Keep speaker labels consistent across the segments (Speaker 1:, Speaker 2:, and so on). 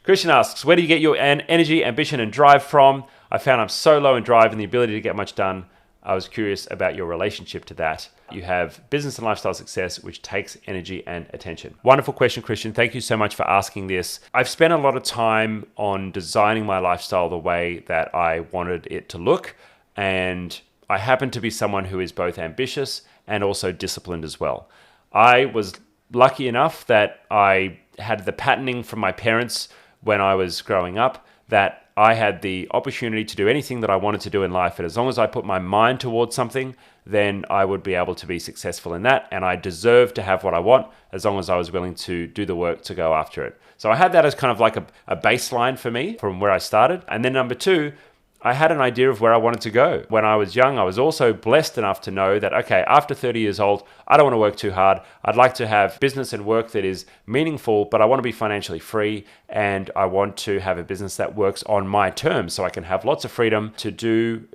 Speaker 1: Christian asks, where do you get your energy, ambition, and drive from? I found I'm so low in drive and the ability to get much done. I was curious about your relationship to that. You have business and lifestyle success, which takes energy and attention. Wonderful question, Christian. Thank you so much for asking this. I've spent a lot of time on designing my lifestyle the way that I wanted it to look. And I happen to be someone who is both ambitious and also disciplined as well. I was lucky enough that I had the patterning from my parents when I was growing up, that I had the opportunity to do anything that I wanted to do in life. And as long as I put my mind towards something, then I would be able to be successful in that. And I deserve to have what I want as long as I was willing to do the work to go after it. So I had that as kind of like a baseline for me from where I started. And then number two, I had an idea of where I wanted to go. When I was young, I was also blessed enough to know that, okay, after 30 years old, I don't want to work too hard. I'd like to have business and work that is meaningful, but I want to be financially free, and I want to have a business that works on my terms so I can have lots of freedom to do,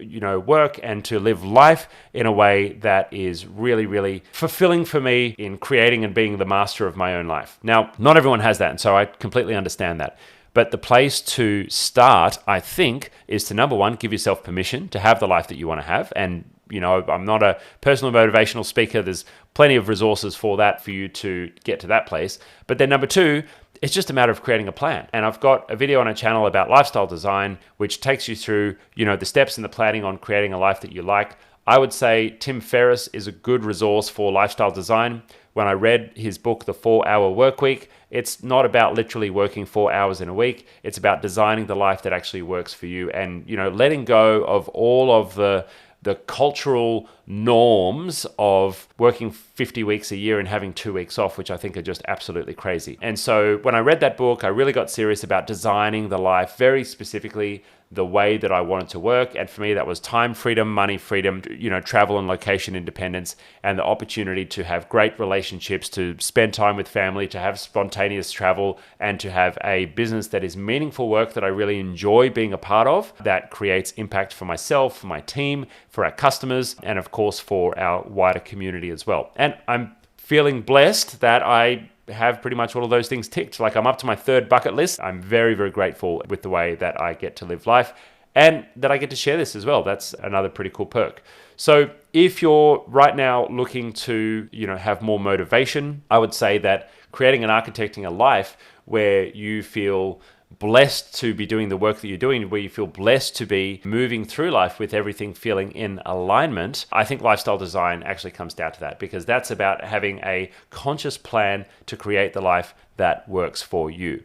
Speaker 1: work and to live life in a way that is really, really fulfilling for me in creating and being the master of my own life. Now, not everyone has that, and so I completely understand that. But the place to start, I think, is to, number one, give yourself permission to have the life that you want to have. And, I'm not a personal motivational speaker. There's plenty of resources for that for you to get to that place. But then number two, it's just a matter of creating a plan. And I've got a video on a channel about lifestyle design, which takes you through, the steps in the planning on creating a life that you like. I would say Tim Ferriss is a good resource for lifestyle design. When I read his book, The 4-Hour Workweek, it's not about literally working 4 hours in a week. It's about designing the life that actually works for you and, letting go of all of the cultural norms of working 50 weeks a year and having 2 weeks off, which I think are just absolutely crazy. And so when I read that book, I really got serious about designing the life very specifically the way that I wanted to work. And for me, that was time freedom, money freedom, travel and location independence, and the opportunity to have great relationships, to spend time with family, to have spontaneous travel, and to have a business that is meaningful work that I really enjoy being a part of, that creates impact for myself, for my team, for our customers, and of course for our wider community as well. And I'm feeling blessed that I have pretty much all of those things ticked. Like, I'm up to my third bucket list. I'm very, very grateful with the way that I get to live life and that I get to share this as well. That's another pretty cool perk. So if you're right now looking to, have more motivation, I would say that creating and architecting a life where you feel blessed to be doing the work that you're doing, where you feel blessed to be moving through life with everything feeling in alignment, I think lifestyle design actually comes down to that, because that's about having a conscious plan to create the life that works for you.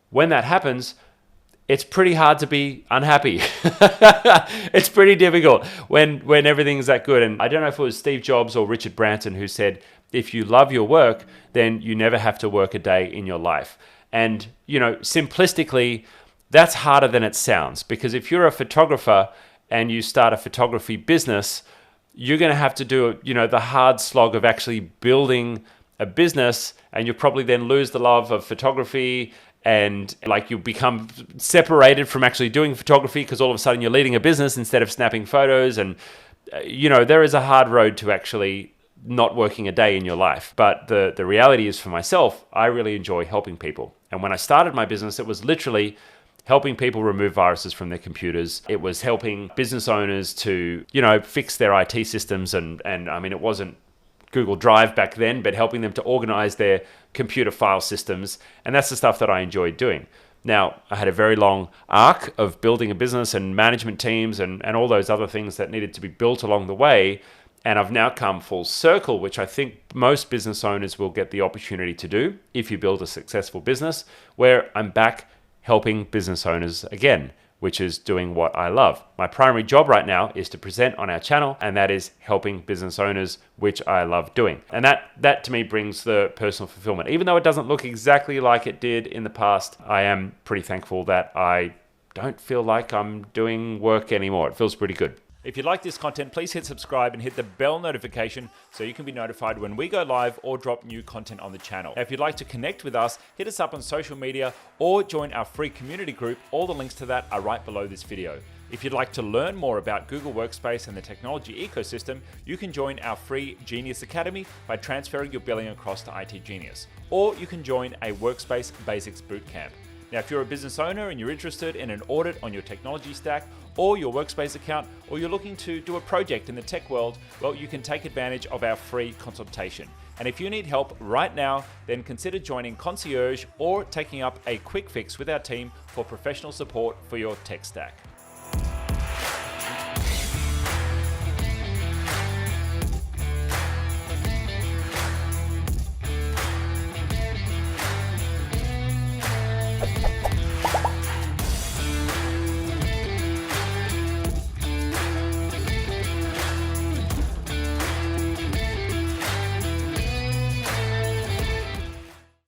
Speaker 1: When that happens, it's pretty hard to be unhappy. It's pretty difficult when everything's that good. And I don't know if it was Steve Jobs or Richard Branson who said, if you love your work, then you never have to work a day in your life. And, simplistically, that's harder than it sounds, because if you're a photographer and you start a photography business, you're going to have to do, the hard slog of actually building a business, and you'll probably then lose the love of photography, and you'll become separated from actually doing photography because all of a sudden you're leading a business instead of snapping photos. And, there is a hard road to actually not working a day in your life. But the reality is, for myself, I really enjoy helping people. And when I started my business, it was literally helping people remove viruses from their computers. It was helping business owners to, fix their IT systems. And I mean, it wasn't Google Drive back then, but helping them to organize their computer file systems. And that's the stuff that I enjoyed doing. Now, I had a very long arc of building a business and management teams and all those other things that needed to be built along the way. And I've now come full circle, which I think most business owners will get the opportunity to do if you build a successful business, where I'm back helping business owners again, which is doing what I love. My primary job right now is to present on our channel, and that is helping business owners, which I love doing. And that to me brings the personal fulfillment. Even though it doesn't look exactly like it did in the past, I am pretty thankful that I don't feel like I'm doing work anymore. It feels pretty good. If you like this content, please hit subscribe and hit the bell notification so you can be notified when we go live or drop new content on the channel. Now, if you'd like to connect with us, hit us up on social media or join our free community group. All the links to that are right below this video. If you'd like to learn more about Google Workspace and the technology ecosystem, you can join our free Genius Academy by transferring your billing across to itGenius. Or you can join a Workspace Basics Bootcamp.
Speaker 2: Now, if you're a business owner and you're interested in an audit on your technology stack or your Workspace account, or you're looking to do a project in the tech world, well, you can take advantage of our free consultation. And if you need help right now, then consider joining Concierge or taking up a quick fix with our team for professional support for your tech stack.